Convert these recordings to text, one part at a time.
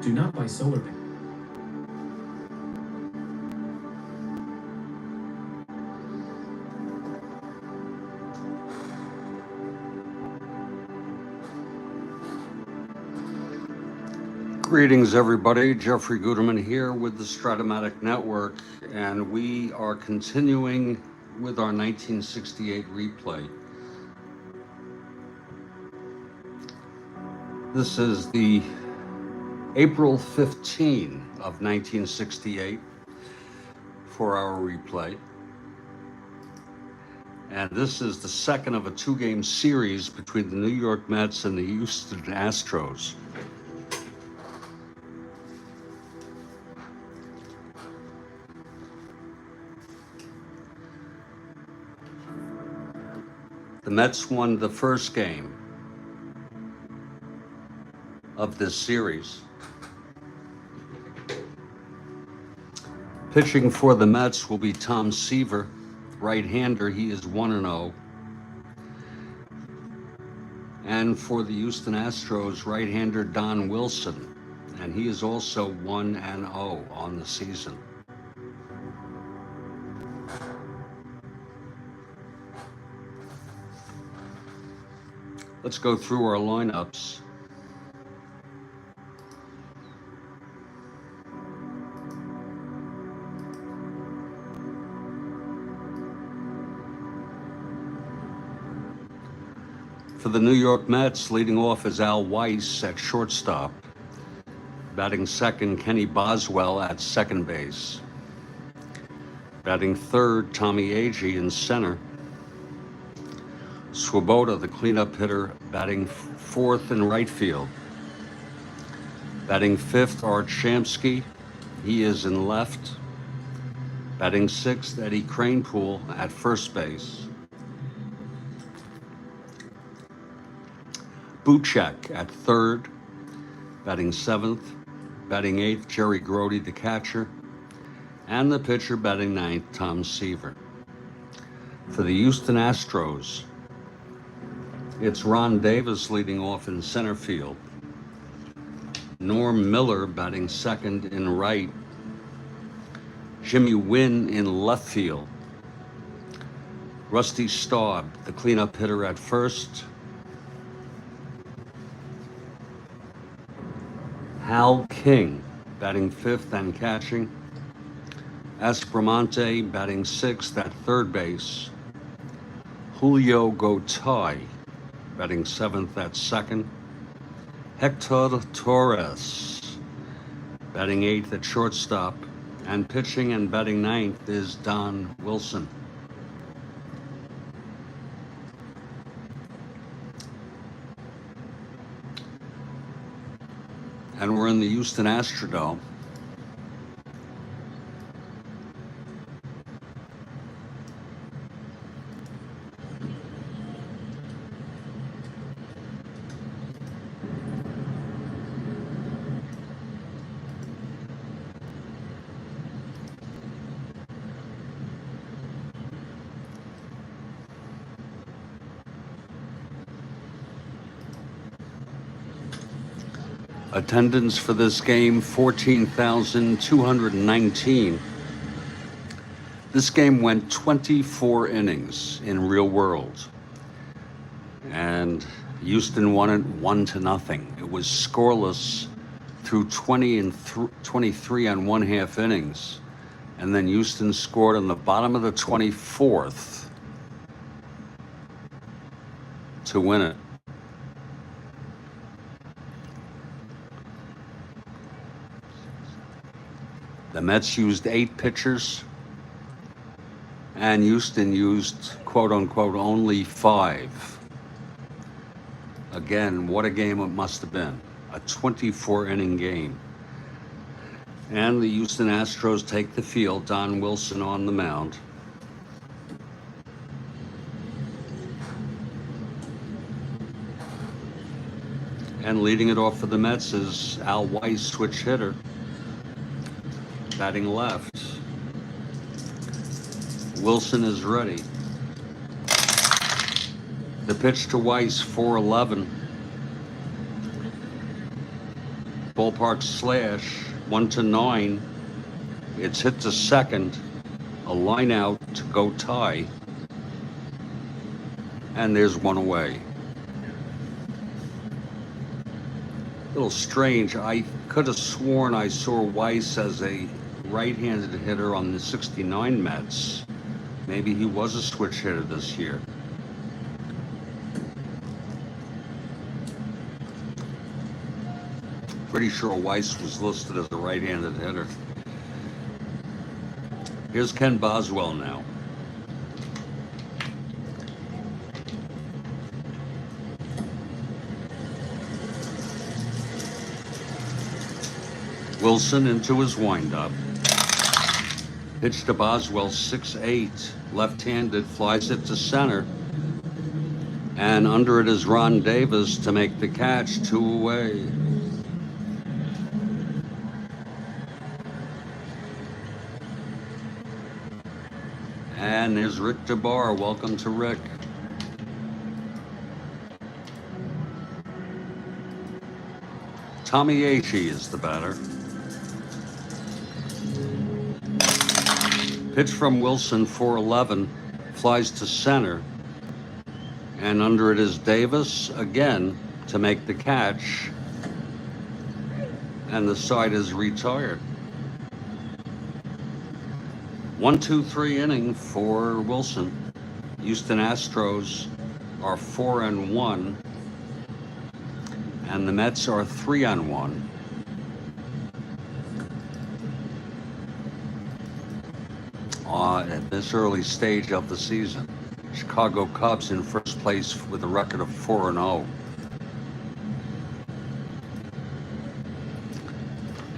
Do not buy solar panels. Greetings, everybody. Jeffrey Guterman here with the Strat-O-Matic Network, and we are continuing with our 1968 replay. This is the April 15 of 1968 for our replay. And this is the second of a two-game series between the New York Mets and the Houston Astros. The Mets won the first game of this series. Pitching for the Mets will be Tom Seaver, right-hander. He is 1-0. And for the Houston Astros, right-hander Don Wilson, and he is also 1-0 on the season. Let's go through our lineups. For the New York Mets, leading off is Al Weiss at shortstop. Batting second, Kenny Boswell at second base. Batting third, Tommy Agee in center. Swoboda, the cleanup hitter, batting fourth in right field. Batting fifth, Art Shamsky. He is in left. Batting sixth, Eddie Kranepool at first base. Buchek at third. Batting seventh. Batting eighth, Jerry Grody, the catcher. And the pitcher batting ninth, Tom Seaver. For the Houston Astros, it's Ron Davis leading off in center field. Norm Miller batting second in right. Jimmy Wynn in left field. Rusty Staub, the cleanup hitter, at first. Hal King batting fifth and catching. Espremonte batting sixth at third base. Julio Gotay batting seventh at second. Hector Torres batting eighth at shortstop. And pitching and batting ninth is Don Wilson. And we're in the Houston Astrodome. Attendance for this game, 14,219. This game went 24 innings in real world. And Houston won it 1-0. It was scoreless through 23 and one-half innings. And then Houston scored on the bottom of the 24th to win it. The Mets used 8 pitchers, and Houston used, quote-unquote, only 5. Again, what a game it must have been. A 24-inning game. And the Houston Astros take the field, Don Wilson on the mound. And leading it off for the Mets is Al Weiss, switch hitter, batting left. Wilson is ready. The pitch to Weiss, 4-11. Ballpark slash, 1-9. It's hit to second, a line out to go tie, and there's one away. A little strange. I could have sworn I saw Weiss as a right-handed hitter on the 69 Mets. Maybe he was a switch hitter this year. Pretty sure Weiss was listed as a right-handed hitter. Here's Ken Boswell now. Wilson into his windup. Pitch to Boswell, 6-8, left-handed, flies it to center. And under it is Ron Davis to make the catch, 2 away. And there's Rick DeBar. Welcome to Rick. Tommy Agee is the batter. Pitch from Wilson, 4-11, flies to center. And under it is Davis again to make the catch. And the side is retired. 1-2-3 inning for Wilson. Houston Astros are 4-1. And the Mets are 3-1. At this early stage of the season, Chicago Cubs in first place with a record of 4-0.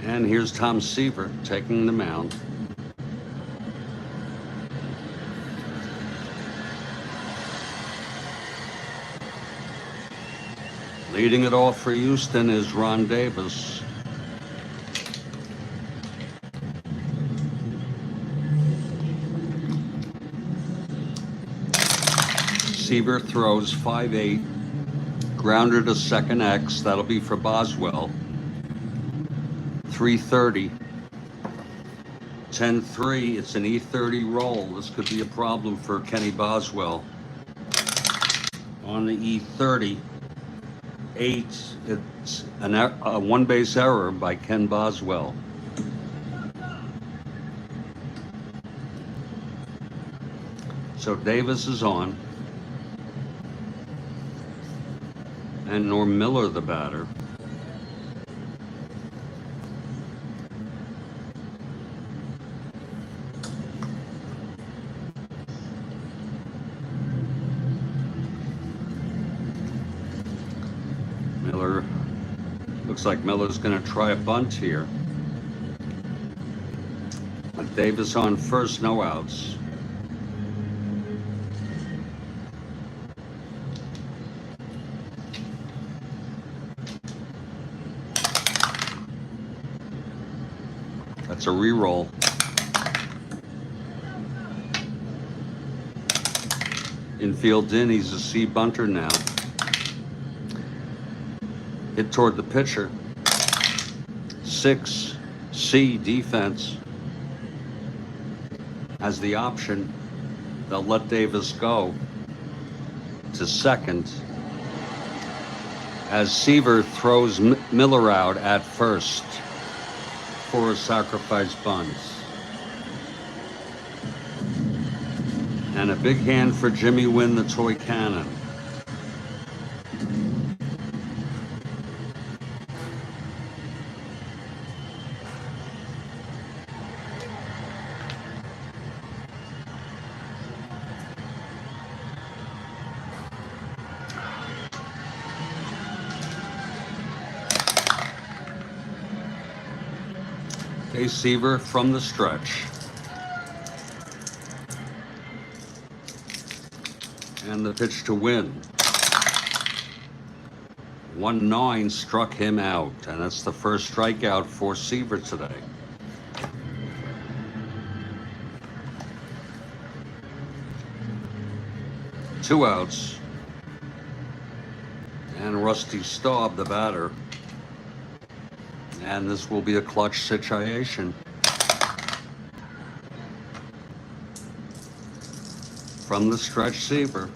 And here's Tom Seaver taking the mound. Leading it off for Houston is Ron Davis. Seaver throws 5-8, grounder to second X. That'll be for Boswell. 3:30, 10-3. It's an E30 roll. This could be a problem for Kenny Boswell. On the E30. 8, it's a one-base error by Ken Boswell. So Davis is on. And Norm Miller, the batter. Looks like Miller's going to try a bunt here. With Davis on first, no outs. That's a re-roll. Infield in, he's a C bunter now. Hit toward the pitcher. 6, C defense has the option. They'll let Davis go to second as Seaver throws Miller out at first for a sacrifice bunt. And a big hand for Jimmy Wynn, the toy cannon. Seaver from the stretch. And the pitch to Wynn. 1-9 struck him out, and that's the first strikeout for Seaver today. Two outs. And Rusty Staub, the batter. And this will be a clutch situation. From the stretch receiver.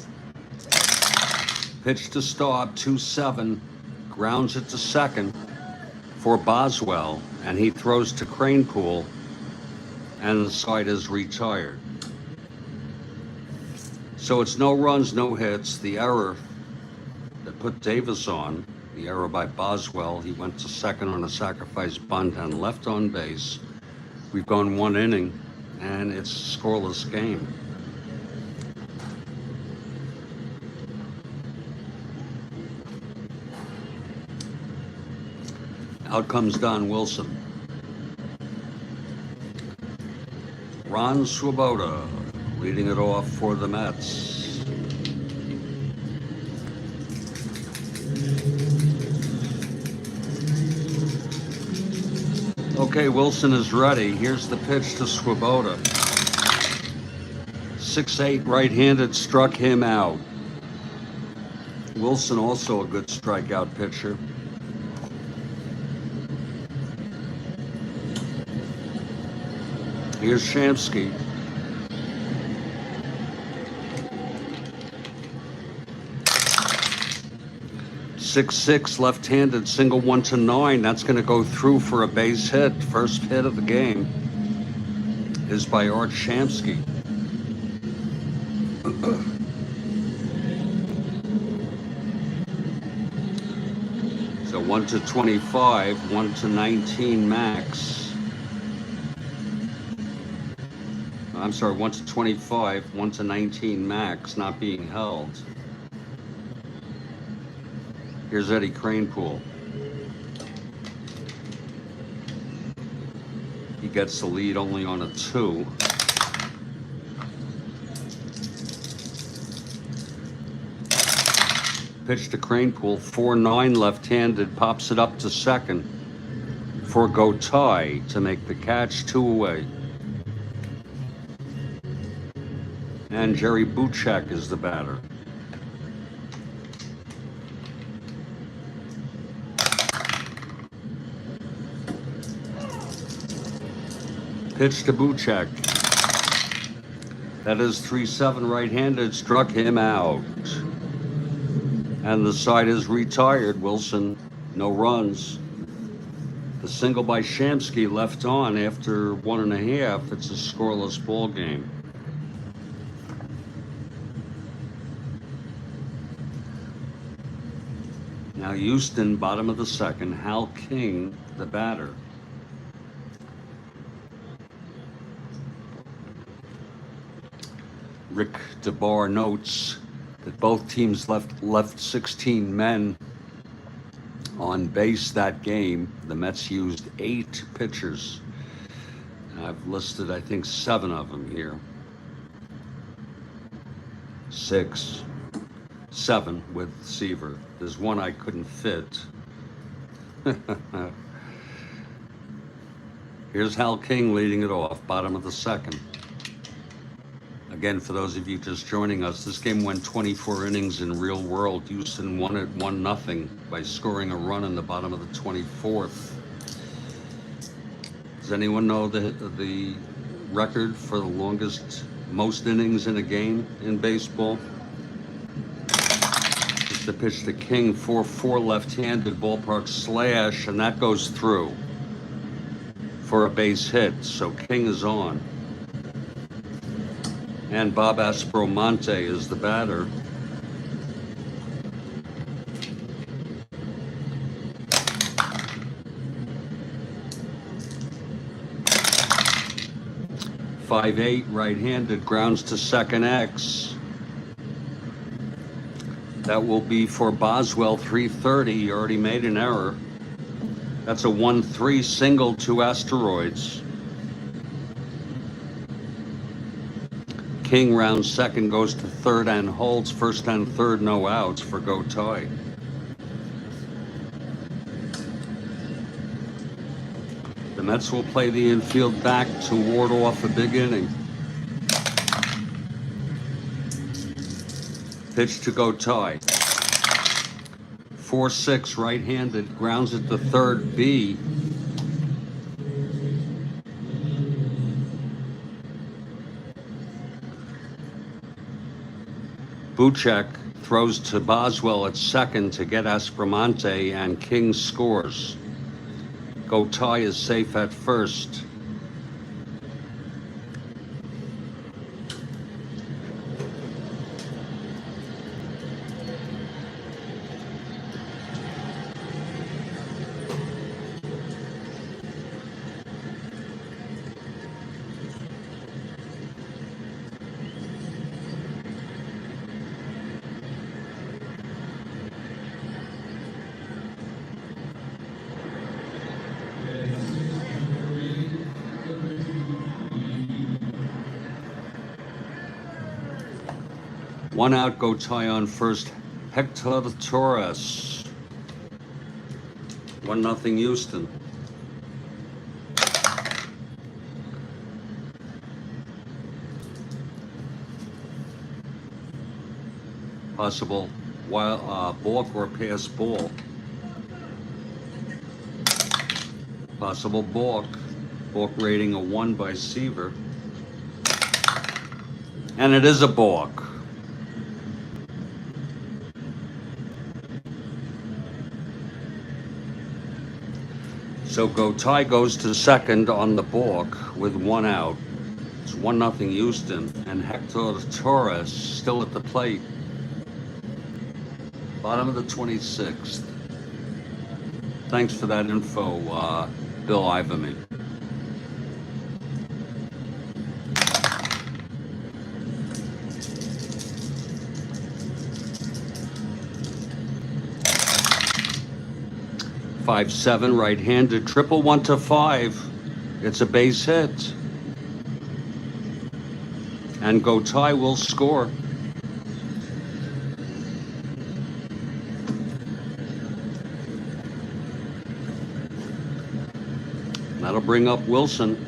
Pitch to stop, 2-7. Grounds it to second for Boswell. And he throws to Cranepool. And the side is retired. So it's no runs, no hits. The error that put Davis on, the error by Boswell, he went to second on a sacrifice bunt and left on base. We've gone 1 inning, and it's a scoreless game. Out comes Don Wilson. Ron Swoboda leading it off for the Mets. Okay, Wilson is ready. Here's the pitch to Swoboda. 6'8", right-handed, struck him out. Wilson also a good strikeout pitcher. Here's Shamsky. .66 left-handed, single 1-9. That's going to go through for a base hit. First hit of the game is by Art Shamsky. So 1-25, 1-19 max. I'm sorry, 1-25, 1-19 max, not being held. Here's Eddie Cranepool. He gets the lead only on a 2. Pitch to Cranepool, 4-9 left-handed, pops it up to second for Gotay to make the catch, 2 away. And Jerry Buchek is the batter. Pitch to Buchek. That is 3-7 right-handed, struck him out. And the side is retired. Wilson, no runs. The single by Shamsky left on after 1.5. It's a scoreless ball game. Now Houston, bottom of the second, Hal King, the batter. Rick DeBar notes that both teams left 16 men on base that game. The Mets used 8 pitchers. I've listed, I think, 7 of them here. 6, 7 with Seaver. There's one I couldn't fit. Here's Hal King leading it off, bottom of the second. Again, for those of you just joining us, this game went 24 innings in real world. Houston won it 1-0 by scoring a run in the bottom of the 24th. Does anyone know the record for the most innings in a game in baseball? It's the pitch to King, 4-4 left-handed ballpark slash, and that goes through for a base hit. So King is on. And Bob Aspromonte is the batter. .58 right-handed, grounds to second X. That will be for Boswell, 330. He already made an error. That's a 1-3 single to Asteroids. King rounds second, goes to third and holds. First and third, no outs for Gotay. The Mets will play the infield back to ward off a big inning. Pitch to Gotay. 4-6 right-handed, grounds it to third B. Buchek throws to Boswell at second to get Aspromonte, and King scores. Gotay is safe at first. One out, Gotay on first. Hector Torres. 1-0 Houston. Possible balk or pass ball. Possible balk. Balk rating a 1 by Seaver. And it is a balk. So Gotay goes to second on the balk with 1 out. It's 1-0 Houston, and Hector Torres still at the plate. Bottom of the 26th. Thanks for that info, Bill Iverman. .57 right-handed, triple 1 to 5. It's a base hit. And Gotay will score. That'll bring up Wilson.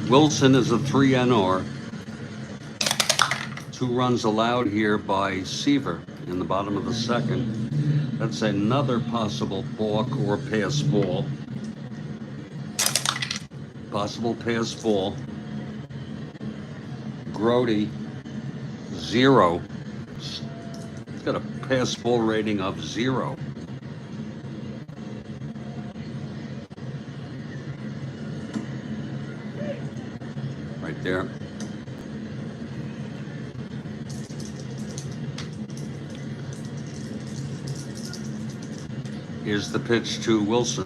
Wilson is a 3 NR. 2 runs allowed here by Seaver in the bottom of the second. That's another possible balk or pass ball. Possible pass ball. Grody, 0. He's got a pass ball rating of 0. Right there. Here's the pitch to Wilson.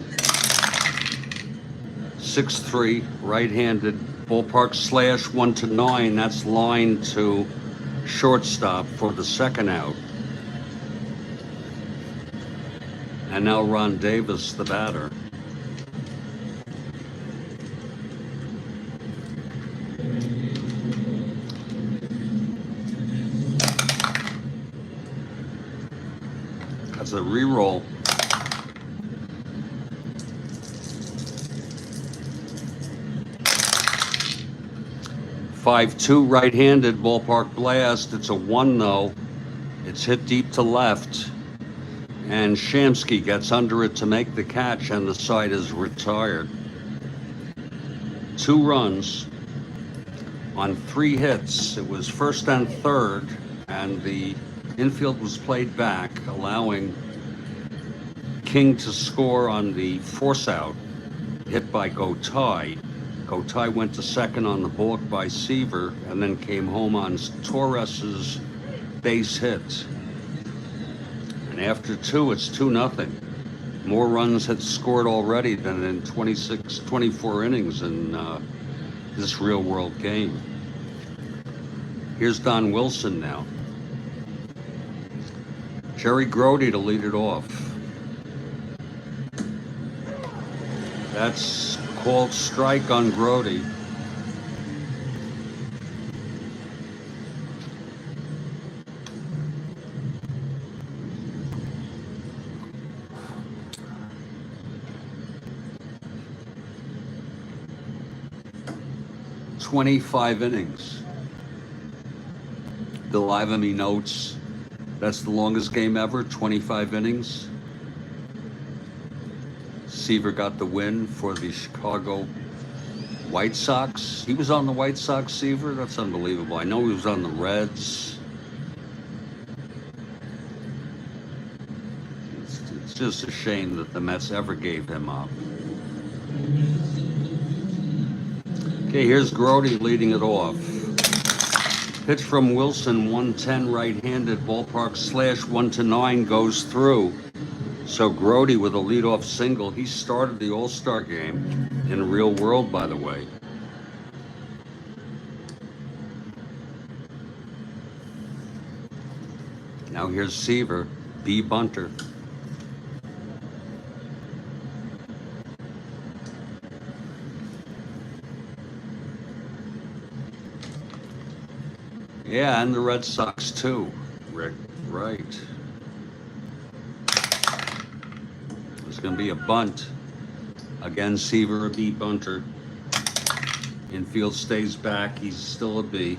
6-3, right-handed, ballpark slash 1 to 9. That's line to shortstop for the second out. And now Ron Davis, the batter. That's a re-roll. .52 right-handed, ballpark blast. It's a 1 though. It's hit deep to left, and Shamsky gets under it to make the catch, and the side is retired. 2 runs on 3 hits. It was first and third, and the infield was played back, allowing King to score on the force out hit by Gotay. Gotay went to second on the balk by Seaver, and then came home on Torres's base hit. And after 2, it's 2-0. More runs had scored already than in 24 innings in this real-world game. Here's Don Wilson now. Jerry Grody to lead it off. That's called strike on Grody. 25 innings. Bill Ivamy notes that's the longest game ever, 25 innings. Seaver got the win for the Chicago White Sox. He was on the White Sox, Seaver? That's unbelievable. I know he was on the Reds. It's just a shame that the Mets ever gave him up. Okay, here's Grody leading it off. Pitch from Wilson, 110 right-handed, ballpark slash 1-9 goes through. So Grody with a leadoff single. He started the All-Star game in real world, by the way. Now here's Seaver, B bunter. Yeah, and the Red Sox too, Rick. Right. There's going to be a bunt. Again, Seaver, a B bunter. Infield stays back. He's still a B.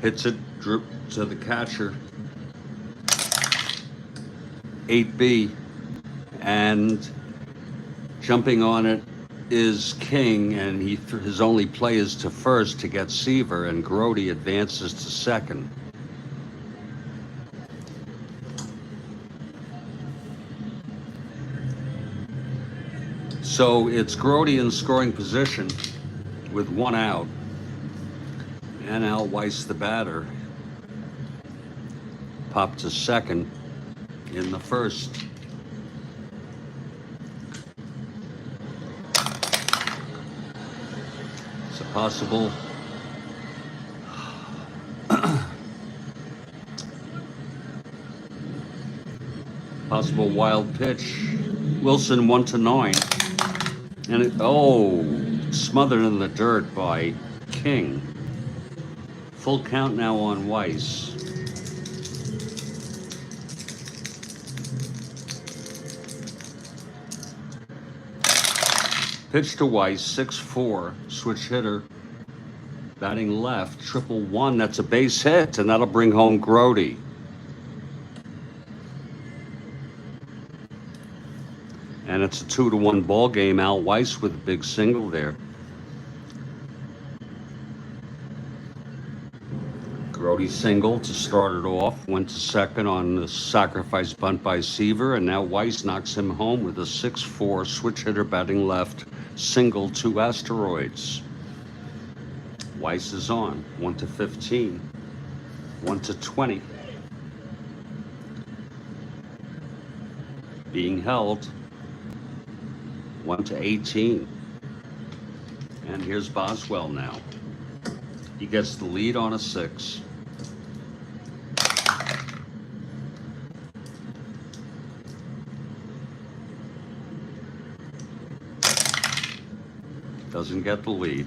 Hits it, drip to the catcher. 8B. And jumping on it is King, and his only play is to first to get Seaver, and Grody advances to second. So it's Grody in scoring position with one out, and Al Weiss, the batter, popped to second in the first. It's a possible wild pitch. Wilson 1-9. And smothered in the dirt by King. Full count now on Weiss. Pitch to Weiss, 6-4, switch hitter, batting left, 1-1. That's a base hit, and that'll bring home Grody. And it's a 2-1 ball game. Al Weiss with a big single there. Grody single to start it off. Went to second on the sacrifice bunt by Seaver, and now Weiss knocks him home with a 6-4 switch hitter batting left single to Asteroids. Weiss is on 1-15, 1-20. Being held 1-18. And here's Boswell now. He gets the lead on a 6. Doesn't get the lead.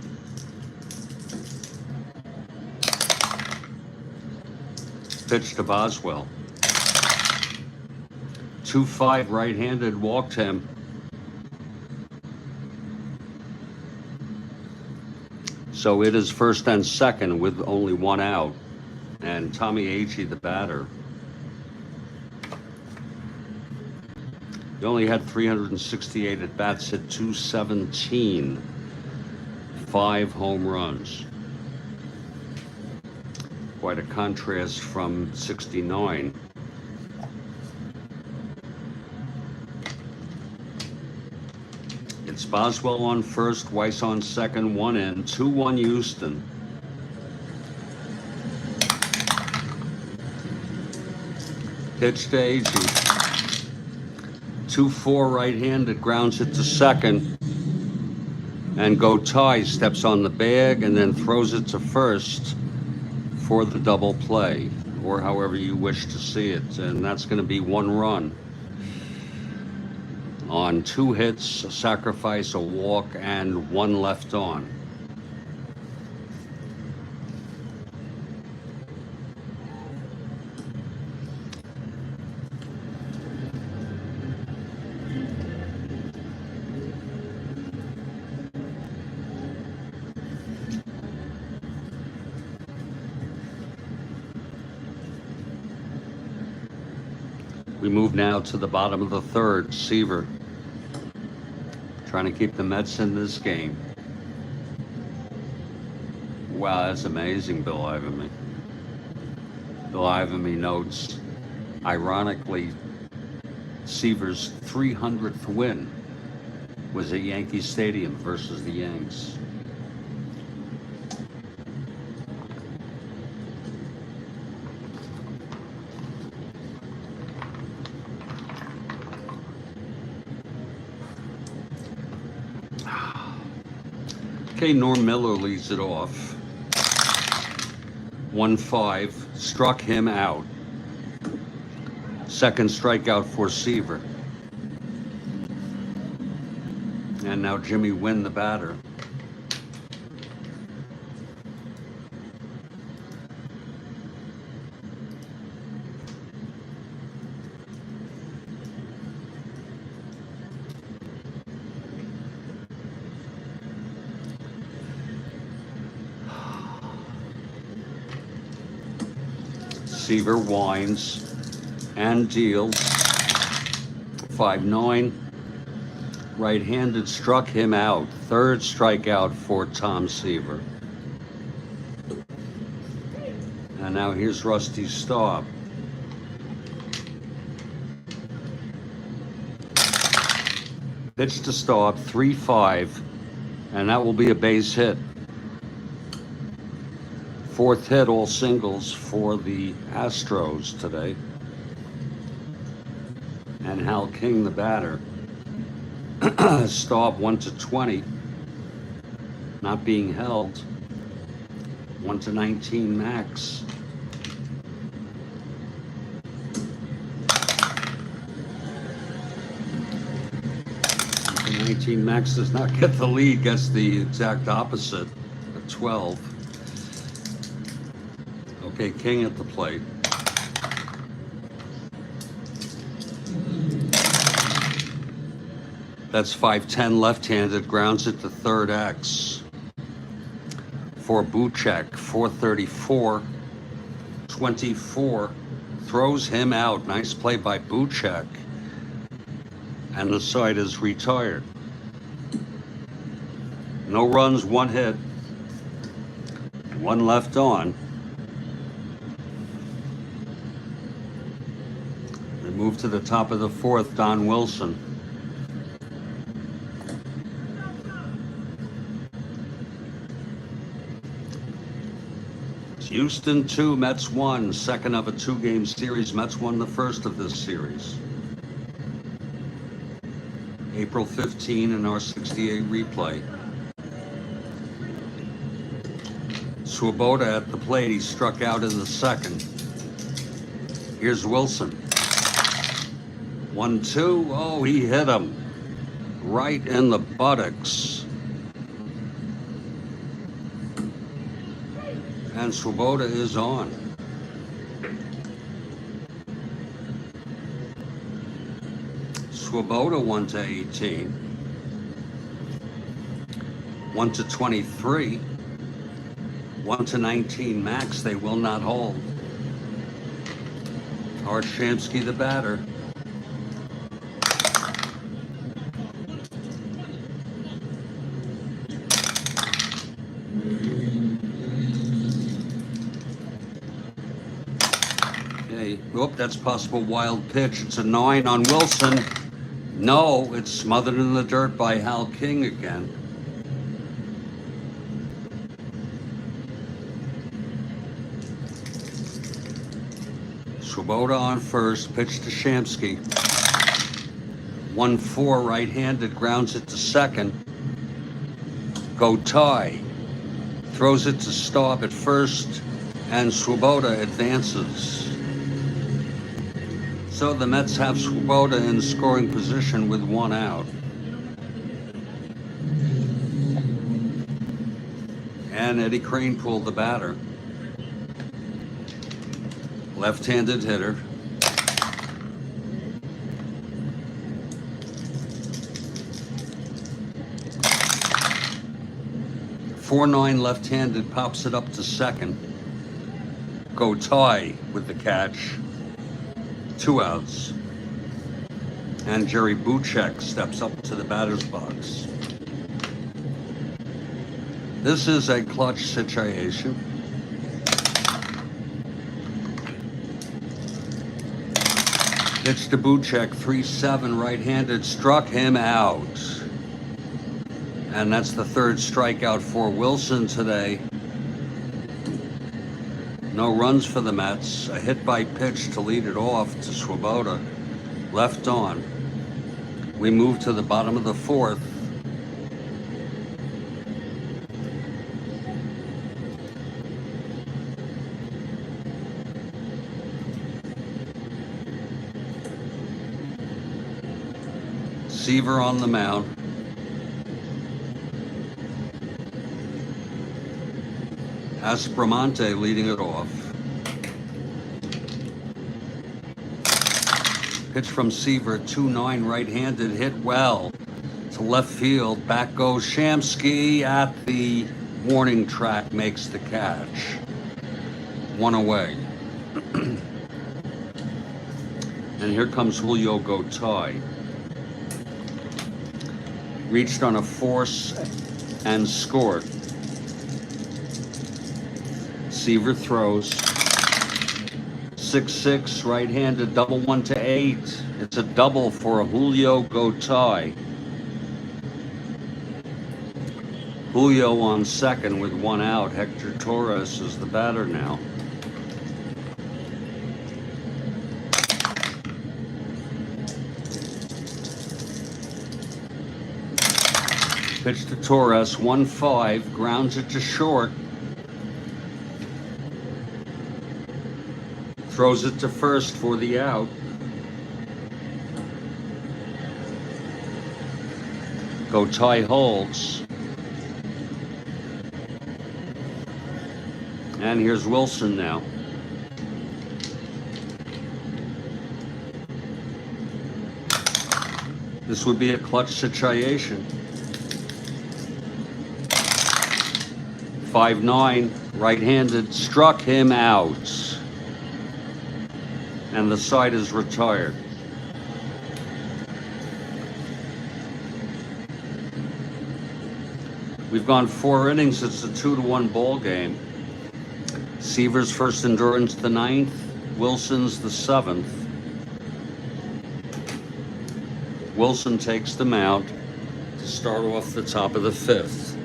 Pitch to Boswell. 2-5 right-handed, walked him. So it is first and second with only one out. And Tommy Agee, the batter. He only had 368 at-bats, hit 217. 5 home runs. Quite a contrast from 69. It's Boswell on first, Weiss on second, 1 in, 2-1 Houston. Pitch to Agee. 2-4 right-handed, grounds it to second. And Gotay steps on the bag and then throws it to first for the double play, or however you wish to see it. And that's going to be 1 run on 2 hits, a sacrifice, a walk, and 1 left on. We move now to the bottom of the third. Seaver trying to keep the Mets in this game. Wow, that's amazing, Bill Ivamy. Bill Ivamy notes, ironically, Seaver's 300th win was at Yankee Stadium versus the Yanks. Okay, Norm Miller leads it off. 1-5, struck him out. Second strikeout for Seaver. And now Jimmy Wynn, the batter. Seaver winds and deals. 5-9. Right-handed struck him out. Third strikeout for Tom Seaver. And now here's Rusty Staub. Pitch to Staub, 3-5, and that will be a base hit. Fourth hit, all singles for the Astros today. And Hal King, the batter. Staub 1-20, not being held. 1-19 Max. Max does not get the lead, gets the exact opposite at 12. Okay, King at the plate. That's 5-10 left-handed, grounds it to third X. For Buchek, 434, 24, throws him out. Nice play by Buchek. And the side is retired. No runs, one hit. One left on. We move to the top of the fourth, Don Wilson. Houston 2, Mets 1, second of a two-game series. Mets won the first of this series. April 15 in our 68 replay. Swoboda at the plate. He struck out in the second. Here's Wilson. 1-2. Oh, he hit him right in the buttocks. And Swoboda is on. Swoboda 1-18. 1-23. 1-19 Max. They will not hold. Art Shamsky, the batter. Oop, that's possible wild pitch. It's a 9 on Wilson. No, it's smothered in the dirt by Hal King again. Swoboda on first, pitch to Shamsky. 1-4 right-handed, grounds it to second. Go tie. Throws it to Staub at first, and Swoboda advances. So the Mets have Swoboda in scoring position with one out. And Eddie Kranepool, the batter. Left-handed hitter. .49 left-handed, pops it up to second. Go tie with the catch. 2 outs. And Jerry Buchek steps up to the batter's box. This is a clutch situation. Pitch to Buchek, 3-7, right-handed, struck him out. And that's the third strikeout for Wilson today. No runs for the Mets. A hit by pitch to lead it off to Swoboda. Left on. We move to the bottom of the fourth. Seaver on the mound. Aspromonte leading it off. Pitch from Seaver, 2-9, right-handed, hit well to left field. Back goes Shamsky at the warning track, makes the catch. One away. And here comes Julio Gotay. Reached on a force and scored. Seaver throws. 6-6, right-handed, double 1-8. It's a double for Julio Gotay. Julio on second with one out. Hector Torres is the batter now. Pitch to Torres, 1-5, grounds it to short. Throws it to first for the out. Gotay holds. And here's Wilson now. This would be a clutch situation. 5-9, right-handed, struck him out. And the side is retired. We've gone 4 innings. It's a 2-1 ball game. Seaver's first endurance the 9th. Wilson's the 7th. Wilson takes the mound to start off the top of the 5th.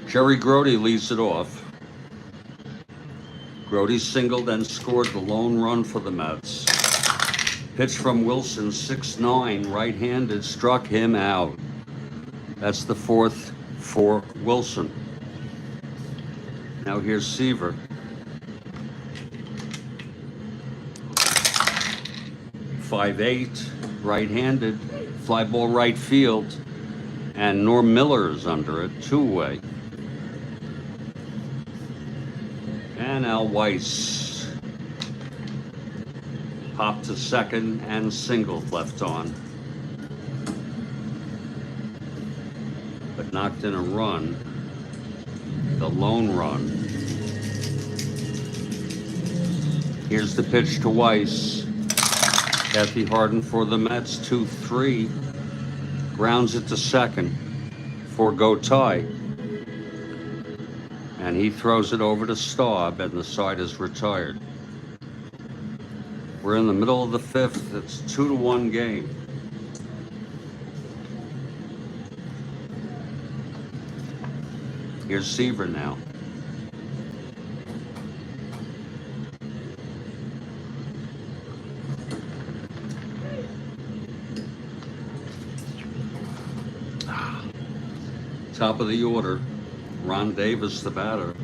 Jerry Grody leads it off. Grody singled and scored the lone run for the Mets. Pitch from Wilson, 6-9, right-handed, struck him out. That's the 4th for Wilson. Now here's Seaver. .58, right-handed, fly ball right field, and Norm Miller's under it, 2-away. And Al Weiss popped to second and singled left on, but knocked in a run, the lone run. Here's the pitch to Weiss. Kathy Harden for the Mets, 2-3, grounds it to second for Gotay. And he throws it over to Staub, and the side is retired. We're in the middle of the 5th. It's a 2-1 game. Here's Seaver now. Top of the order. Ron Davis, the batter.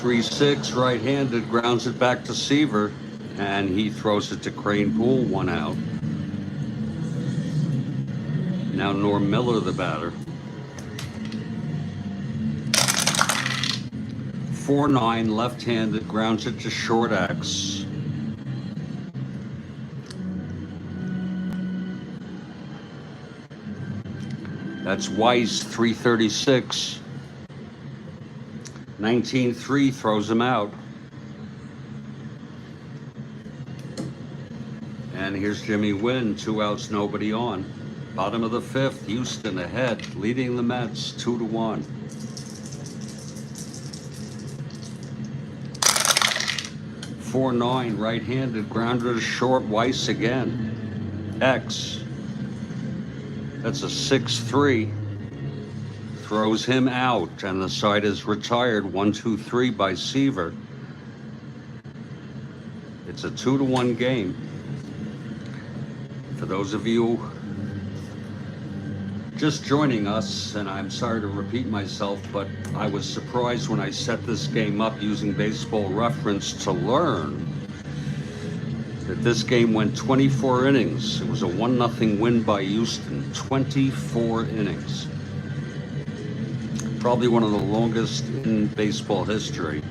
3-6, right-handed, grounds it back to Seaver, and he throws it to Crane Poole, 1 out. Now Norm Miller, the batter. 4-9, left-handed, grounds it to short X. That's Weiss, 336. 19-3, throws him out. And here's Jimmy Wynn, 2 outs, nobody on. Bottom of the 5th, Houston ahead, leading the Mets 2-1. 4-9, right-handed, grounder to short, Weiss again. X. That's a 6-3. Throws him out, and the side is retired. 1-2-3 by Seaver. It's a 2-1 game. For those of you just joining us, and I'm sorry to repeat myself, but I was surprised when I set this game up using Baseball Reference to learn that this game went 24 innings. It was a 1-0 win by Houston. 24 innings. Probably one of the longest in baseball history.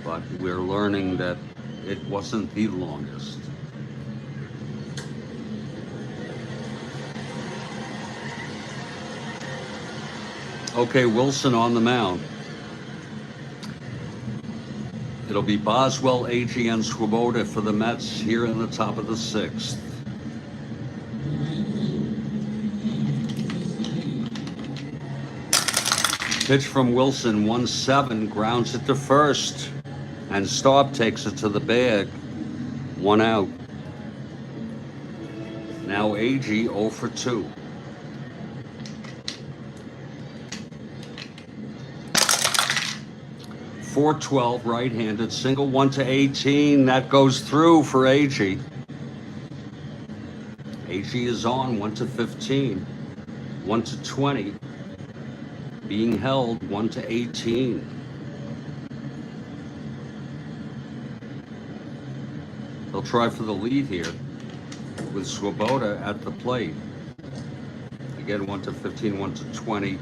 But we're learning that it wasn't the longest. Okay, Wilson on the mound. It'll be Boswell, Agee, and Swoboda for the Mets here in the top of the 6th. Pitch from Wilson, 1-7, grounds it to first, and Staub takes it to the bag. 1 out. Now Agee 0 for 2. .412, right-handed, single, 1-18. That goes through for Agee. Agee is on, 1-15, 1-20. Being held, 1-18. They'll try for the lead here with Swoboda at the plate. Again, 1-15, 1-20.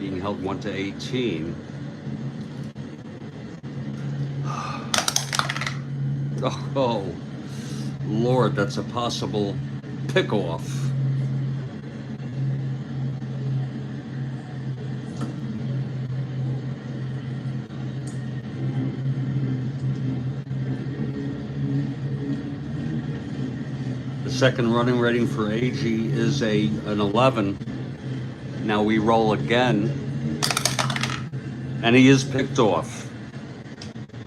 Being held, 1-18. Oh, Lord, that's a possible pick-off. The second running rating for Agee is an 11. Now we roll again, and he is picked off.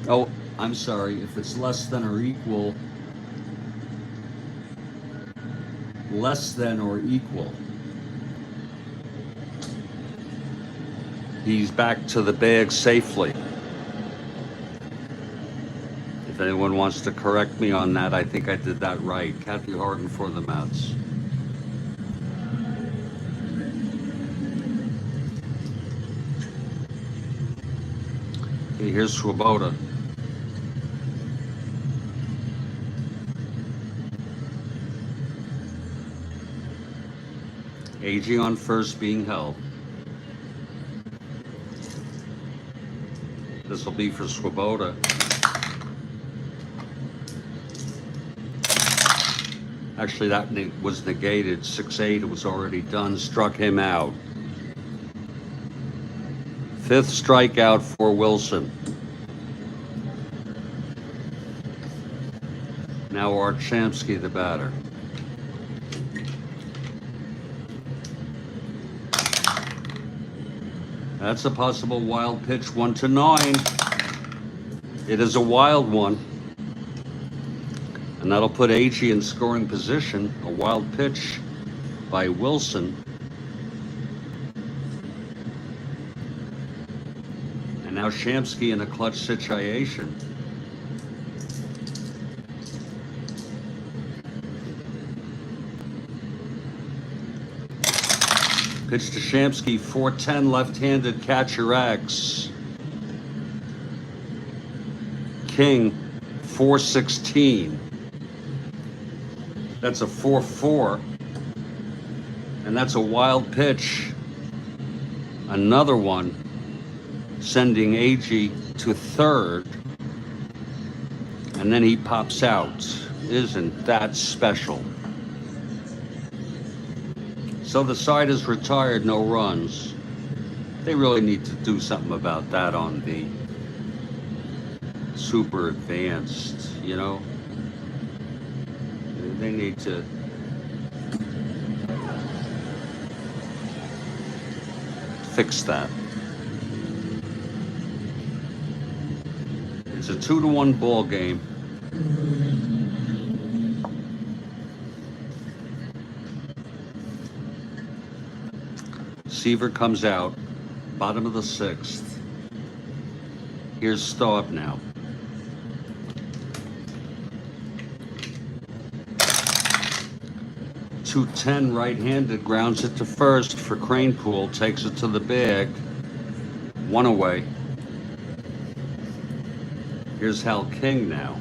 Oh, I'm sorry, if it's less than or equal, he's back to the bag safely. If anyone wants to correct me on that, I think I did that right. Kathy Harden for the Mets. Okay, here's Swoboda. Agee on first, being held. This will be for Swoboda. Actually, that was negated. 6-8, it was already done. Struck him out. 5th strikeout for Wilson. Now Archamsky, the batter. That's a possible wild pitch, 1-9. It is a wild one. And that'll put Agee in scoring position. A wild pitch by Wilson. And now Shamsky in a clutch situation. Pitch to Shamsky, 4-10, left-handed, catcher X. King, 416. That's a 4-4. And that's a wild pitch. Another one, sending Agee to third. And then he pops out. Isn't that special? So the side is retired, no runs. They really need to do something about that on the super advanced, you know? They need to fix that. It's a 2-1 ball game. Seaver comes out, bottom of the 6th. Here's Staub now. .210 right-handed, grounds it to first for Cranepool, takes it to the bag. 1 away. Here's Hal King now.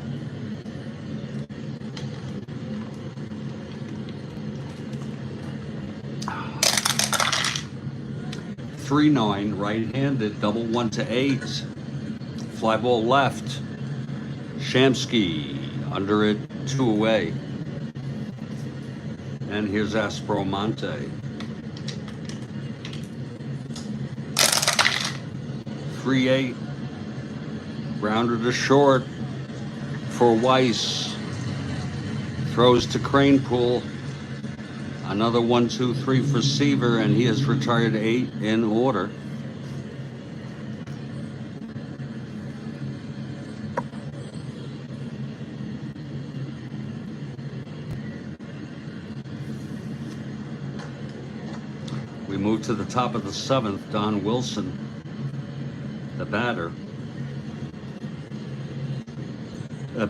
.39 right-handed, double 1 to 8. Fly ball left. Shamsky under it, 2 away. And here's Astros-Matic. 3-8. Rounder to short for Weiss. Throws to Cranepool. Another 1-2-3 for Seaver, and he has retired 8 in order. We move to the top of the 7th. Don Wilson, the batter.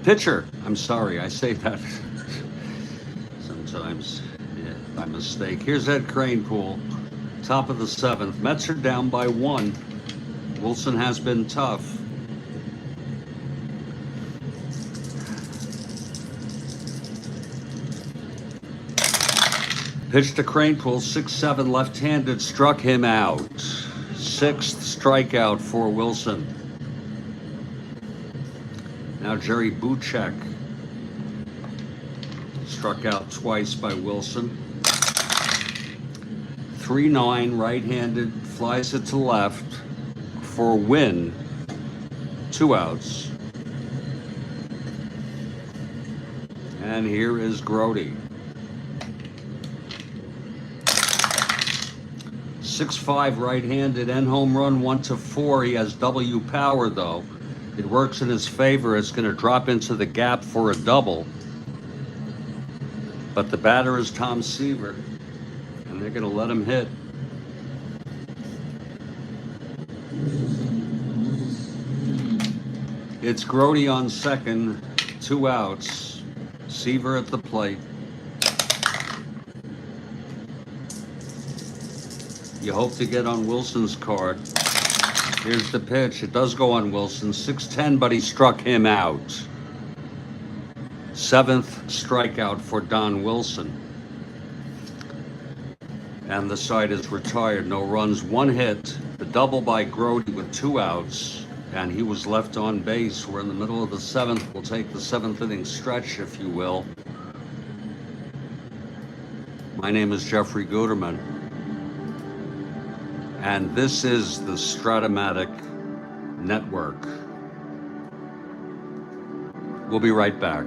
Pitcher, I'm sorry, I say that sometimes, yeah, by mistake. Here's Ed Cranepool, top of the 7th. Mets are down by 1. Wilson has been tough. Pitch to Cranepool, 6-7 left-handed, struck him out. 6th strikeout for Wilson. Now Jerry Buchek, struck out twice by Wilson. 3-9 right-handed, flies it to left for a win. 2 outs. And here is Grody. 6-5 right-handed, end home run, 1-4. He has W power though. It works in his favor. It's going to drop into the gap for a double. But the batter is Tom Seaver, and they're going to let him hit. It's Grody on second, 2 outs. Seaver at the plate. You hope to get on Wilson's card. Here's the pitch. It does go on Wilson. 6-10, but he struck him out. 7th strikeout for Don Wilson. And the side is retired. No runs, 1 hit. The double by Grody with 2 outs. And he was left on base. We're in the middle of the 7th. We'll take the 7th inning stretch, if you will. My name is Jeffrey Guterman. And this is the Strat-O-Matic Network. We'll be right back.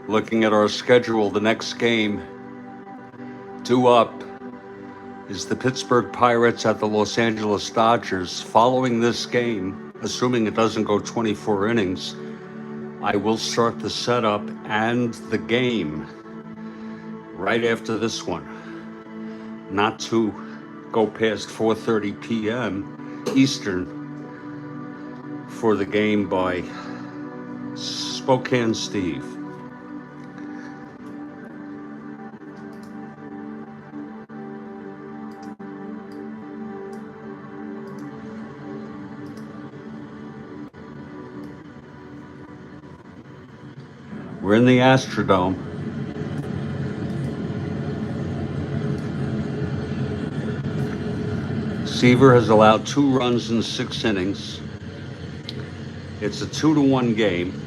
Looking at our schedule, the next game, due up, is the Pittsburgh Pirates at the Los Angeles Dodgers. Following this game, assuming it doesn't go 24 innings, I will start the setup and the game right after this one. Not to go past 4:30 p.m. Eastern for the game by Spokane Steve. We're in the Astrodome. Seaver has allowed 2 runs in 6 innings. It's a 2-1 game.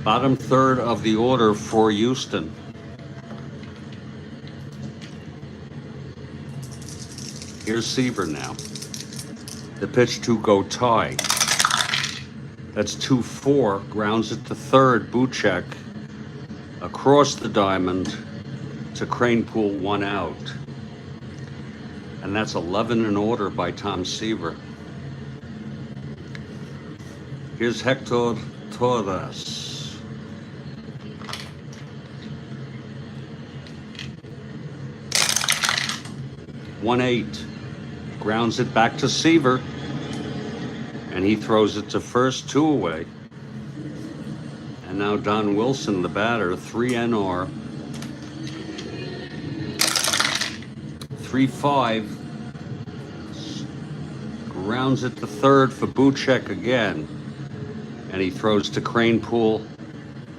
Bottom third of the order for Houston. Here's Seaver now. The pitch to go tie. That's 2-4, grounds it to third. Buchek across the diamond to Cranepool, 1 out. And that's 11 in order by Tom Seaver. Here's Hector Torres. One 8, grounds it back to Seaver, and he throws it to first, 2 away. And now Don Wilson, the batter, 3 NR. 3-5, grounds it to third for Buchek again, and he throws to Cranepool.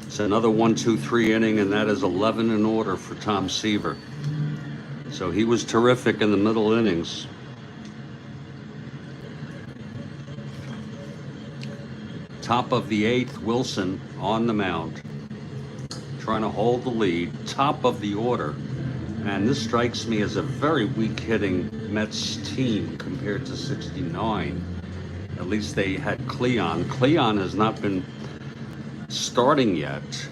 It's another 1-2-3 inning, and that is 11 in order for Tom Seaver. So he was terrific in the middle innings. Top of the 8th, Wilson on the mound, trying to hold the lead. Top of the order. And this strikes me as a very weak-hitting Mets team compared to 69. At least they had Cleon. Cleon has not been starting yet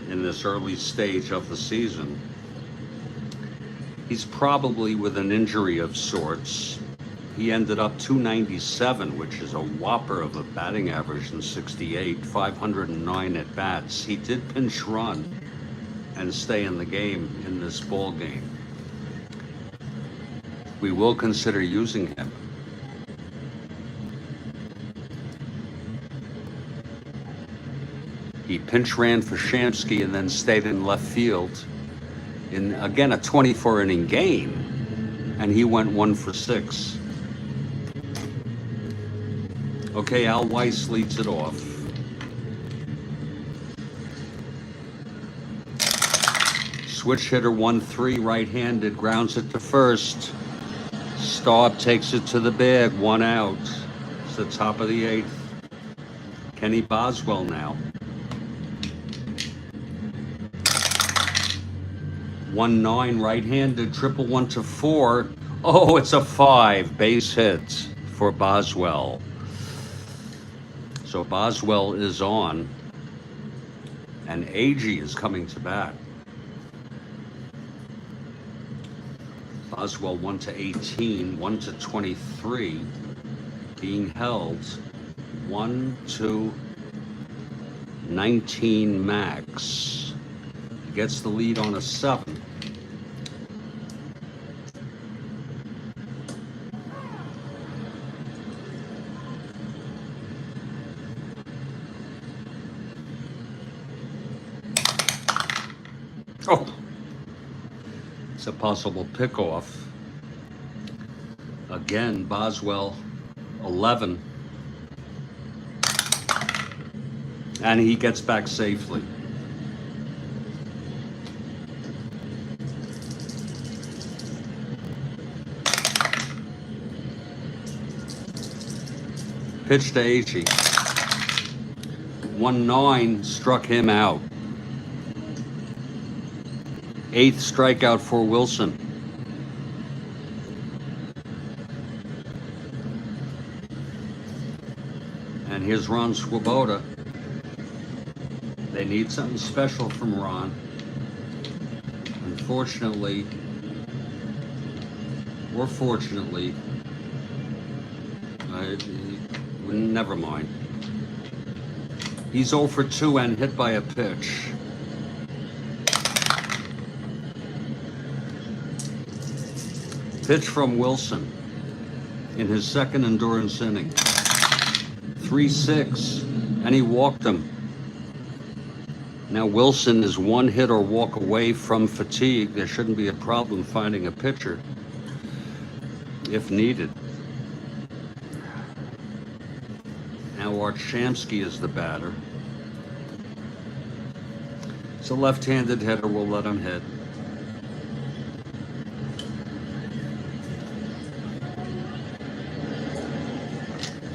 in this early stage of the season. He's probably with an injury of sorts. He ended up 297, which is a whopper of a batting average in 68, 509 at bats. He did pinch run and stay in the game in this ball game. We will consider using him. He pinch ran for Shamsky and then stayed in left field in, again, a 24-inning game, and he went 1 for 6. Okay, Al Weiss leads it off. Switch hitter 1-3, right-handed, grounds it to first. Staub takes it to the bag, 1 out. It's the top of the 8th. Kenny Boswell now. 1-9, right-handed, triple 1-4. Oh, it's a 5, base hit for Boswell. So Boswell is on, and Agee is coming to bat. Boswell 1-18, 1-23, being held 1-19 max. He gets the lead on a 7. Oh, it's a possible pickoff. Again, Boswell, 11. And he gets back safely. Pitch to Agee. 1-9, struck him out. 8th strikeout for Wilson. And here's Ron Swoboda. They need something special from Ron. Unfortunately, or fortunately, never mind. He's 0 for 2 and hit by a pitch. Pitch from Wilson in his second endurance inning. 3-6, and he walked him. Now Wilson is 1 hit or walk away from fatigue. There shouldn't be a problem finding a pitcher if needed. Now Art Shamsky is the batter. It's a left-handed hitter, we'll let him hit.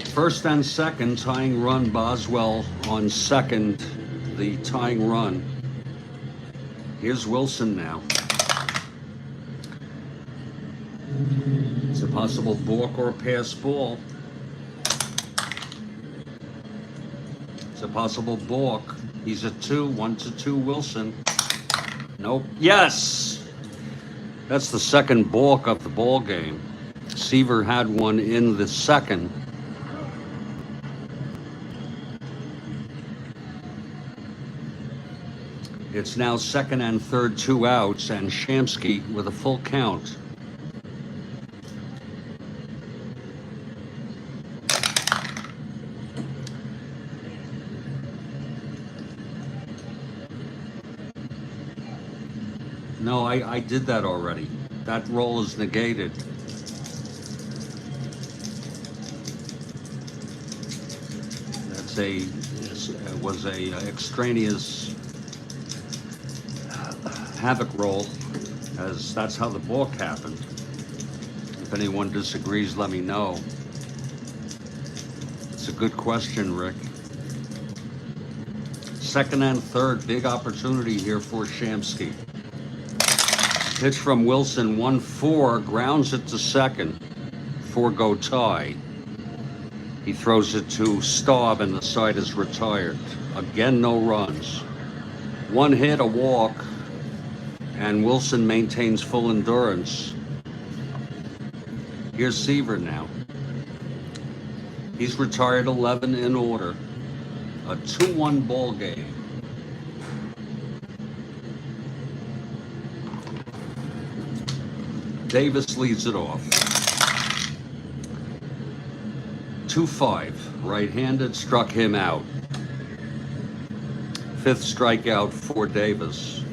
First and second, tying run. Boswell on second, the tying run. Here's Wilson now. It's a possible balk or a pass ball. It's a possible balk. He's at 2, 1-2 Wilson. Nope. Yes! That's the second balk of the ball game. Seaver had one in the second. It's now second and third, 2 outs, and Shamsky with a full count. No, I did that already. That roll is negated. Was a extraneous havoc roll, as that's how the balk happened. If anyone disagrees, let me know. It's a good question, Rick. Second and third, big opportunity here for Shamsky. Pitch from Wilson, 1-4, grounds it to second. 4-go tie. He throws it to Staub, and the side is retired. Again, no runs. 1 hit, a walk, and Wilson maintains full endurance. Here's Seaver now. He's retired 11 in order. A 2-1 ball game. Davis leads it off. 2-5, right-handed, struck him out. 5th strikeout for Davis.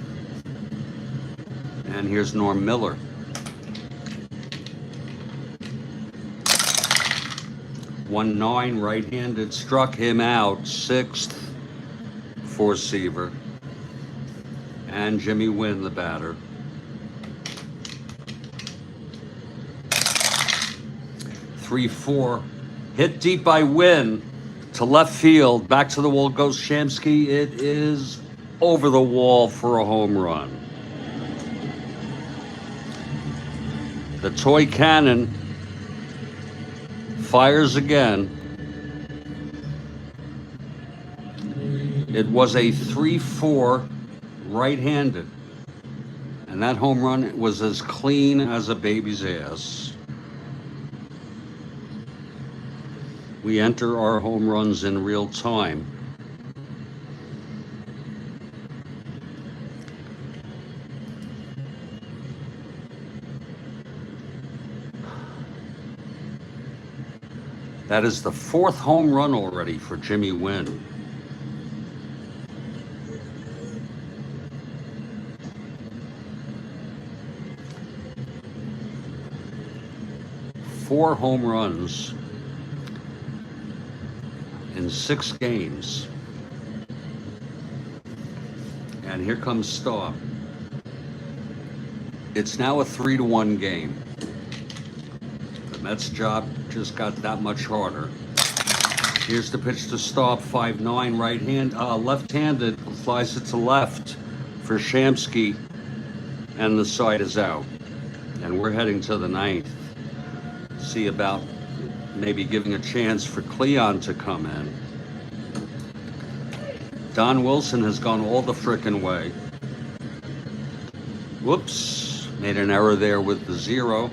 And here's Norm Miller. 1-9, right-handed, struck him out. 6th for Seaver. And Jimmy Wynn, the batter. 3-4, hit deep by Wynn to left field. Back to the wall goes Shamsky. It is over the wall for a home run. The toy cannon fires again. It was a 3-4 right-handed, and that home run was as clean as a baby's ass. We enter our home runs in real time. That is the 4th home run already for Jimmy Wynn. Four home runs in 6 games. And here comes Staub. It's now a 3-1 game. The Mets' job just got that much harder. Here's the pitch to Staub, 5-9, left-handed, flies it to left for Shamsky, and the side is out. And we're heading to the 9th. See about maybe giving a chance for Cleon to come in. Don Wilson has gone all the frickin' way. Whoops, made an error there with the 0.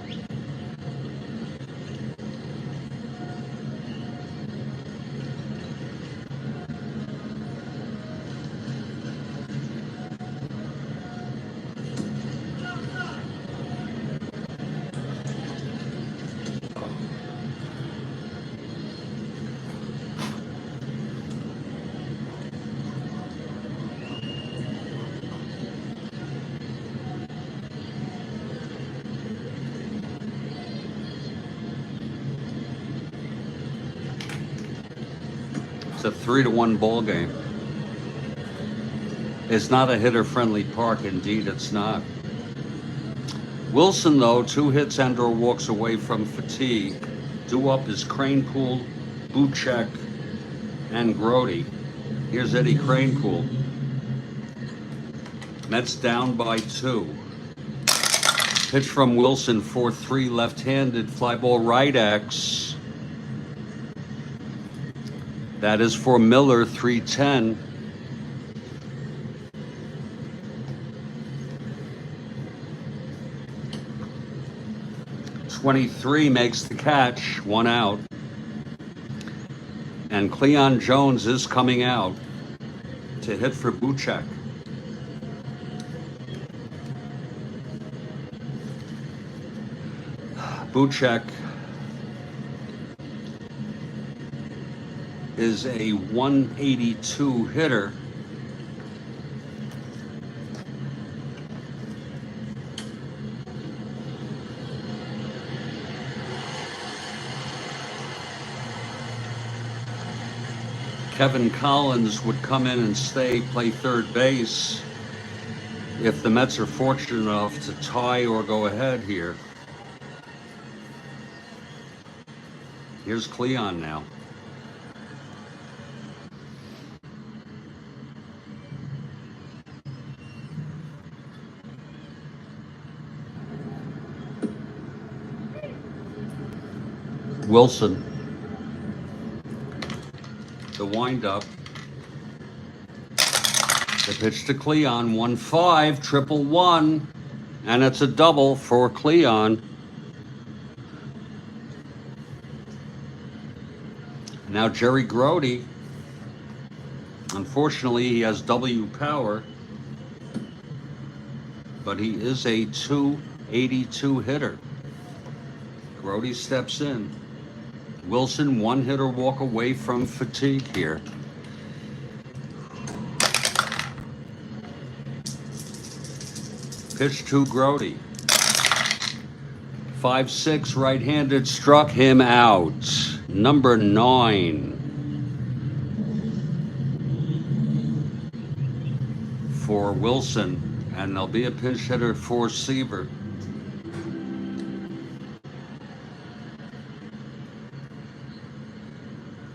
It's a 3-1 ball game. It's not a hitter-friendly park. Indeed, it's not. Wilson, though, 2 hits and/or walks away from fatigue. Due up is Kranepool, Buchek, and Grody. Here's Eddie Kranepool. Mets down by 2. Pitch from Wilson, 4-3, left-handed, fly ball right X. That is for Miller, 3-10. '23 makes the catch, 1 out. And Cleon Jones is coming out to hit for Buchek. Buchek is a 182 hitter. Kevin Collins would come in and play third base if the Mets are fortunate enough to tie or go ahead here. Here's Cleon now. Wilson. The windup. The pitch to Cleon, 1-5, 1-1, and it's a double for Cleon. Now Jerry Grody, unfortunately he has W power, but he is a 282 hitter. Grody steps in. Wilson, 1 hitter walk away from fatigue here. Pitch to Grody. 5-6 right-handed, struck him out. Number 9 for Wilson, and there'll be a pinch hitter for Seaver.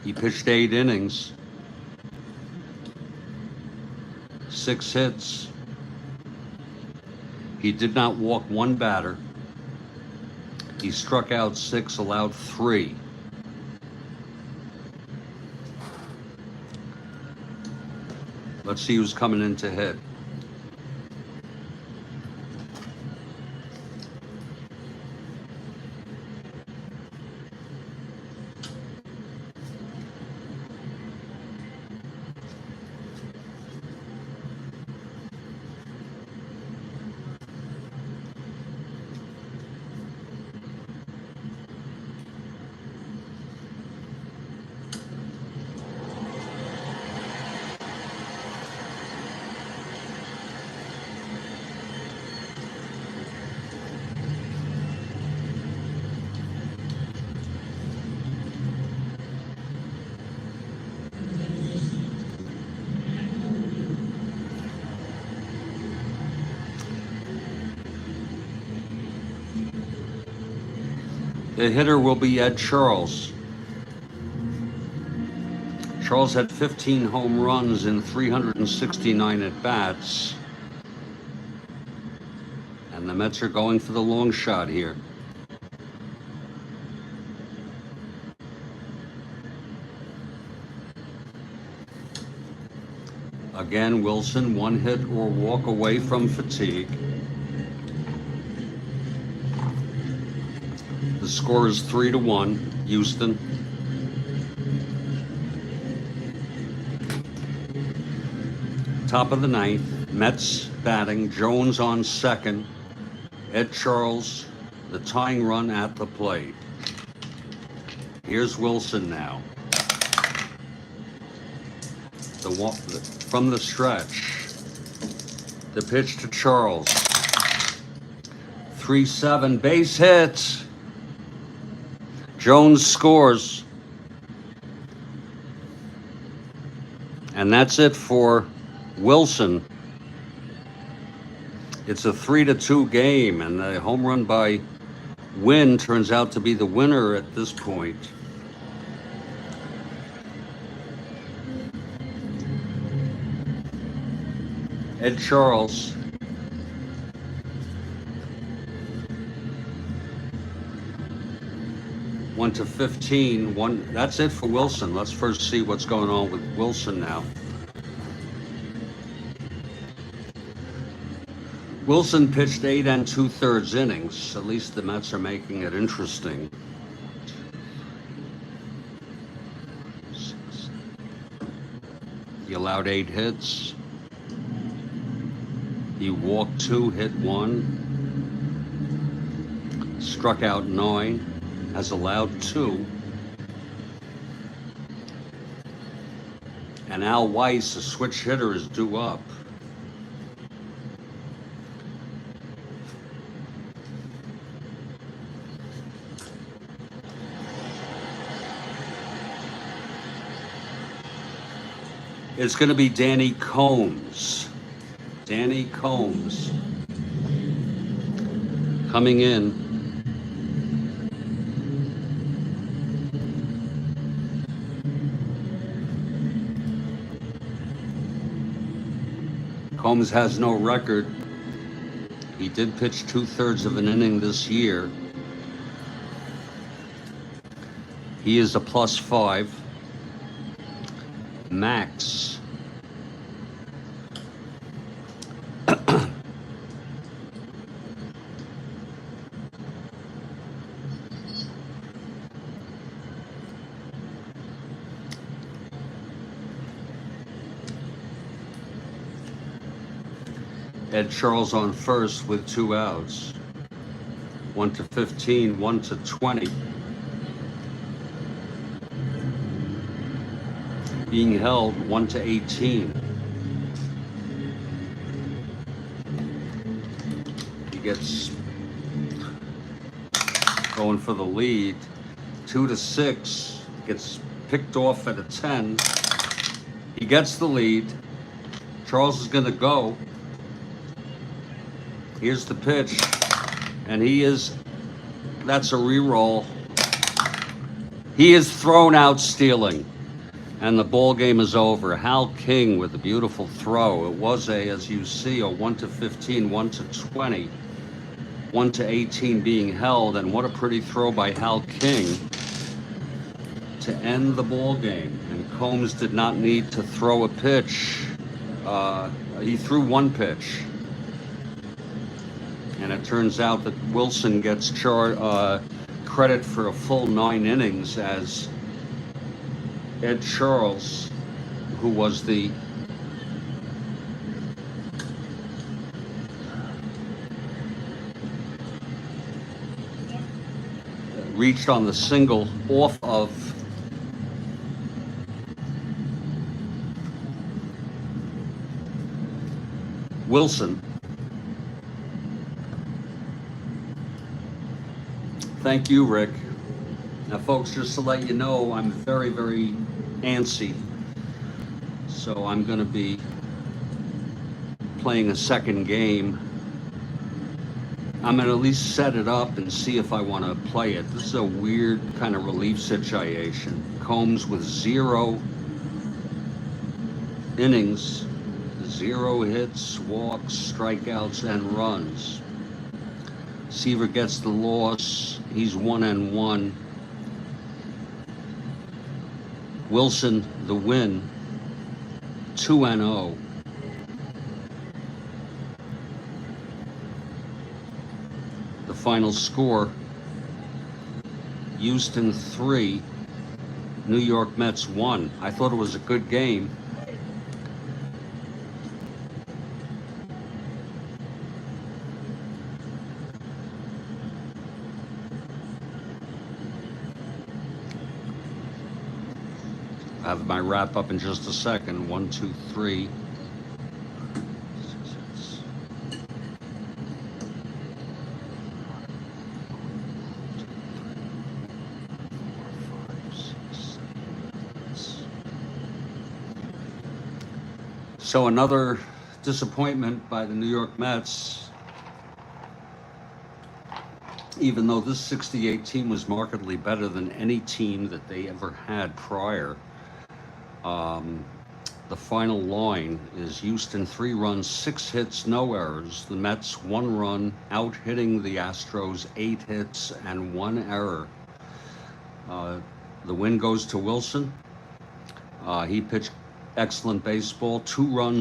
He pitched 8 innings, 6 hits. He did not walk 1 batter. He struck out 6, allowed 3. Let's see who's coming in to hit. The hitter will be Ed Charles. Charles had 15 home runs in 369 at-bats. And the Mets are going for the long shot here. Again, Wilson, one hit or walk away from fatigue. The score is 3-1, Houston. Top of the ninth, Mets batting, Jones on second, Ed Charles, the tying run at the plate. Here's Wilson now. From the stretch, the pitch to Charles. 3-7, base hit. Jones scores. And that's it for Wilson. It's a 3-2 game, and the home run by Wynn turns out to be the winner at this point. Ed Charles. One to 15. That's it for Wilson. Let's first see what's going on with Wilson now. Wilson pitched 8 2/3 innings. At least the Mets are making it interesting. He allowed 8 hits. He walked 2, hit 1. Struck out 9. Has allowed 2. And Al Weiss, a switch hitter, is due up. It's going to be Danny Combs. Danny Combs coming in. Combs has no record. He did pitch 2/3 of an inning this year. He is a +5. Max. Ed Charles on first with 2 outs. 1 to 15, 1 to 20. Being held 1 to 18. He gets going for the lead. 2 to 6. Gets picked off at a 10. He gets the lead. Charles is going to go. Here's the pitch, and that's a re-roll. He is thrown out stealing, and the ball game is over. Hal King with a beautiful throw. It was as you see, a 1 to 15, 1 to 20, 1 to 18 being held, and what a pretty throw by Hal King to end the ball game. And Combs did not need to throw a pitch. He threw 1 pitch. And it turns out that Wilson gets credit for a full 9 innings, as Ed Charles, who was reached on the single off of Wilson. Thank you, Rick. Now, folks, just to let you know, I'm very, very antsy. So I'm going to be playing a second game. I'm going to at least set it up and see if I want to play it. This is a weird kind of relief situation. Combs with 0 innings, 0 hits, walks, strikeouts, and runs. Seaver gets the loss. He's 1-1. Wilson the win. 2-0. The final score, Houston 3, New York Mets 1. I thought it was a good game. I have my wrap up in just a second. 1, 2, 3. So another disappointment by the New York Mets. Even though this 68 team was markedly better than any team that they ever had prior. The final line is Houston 3 runs, 6 hits, no errors. The Mets 1 run, out hitting the Astros 8 hits and 1 error. The win goes to Wilson. He pitched excellent baseball, 2 runs.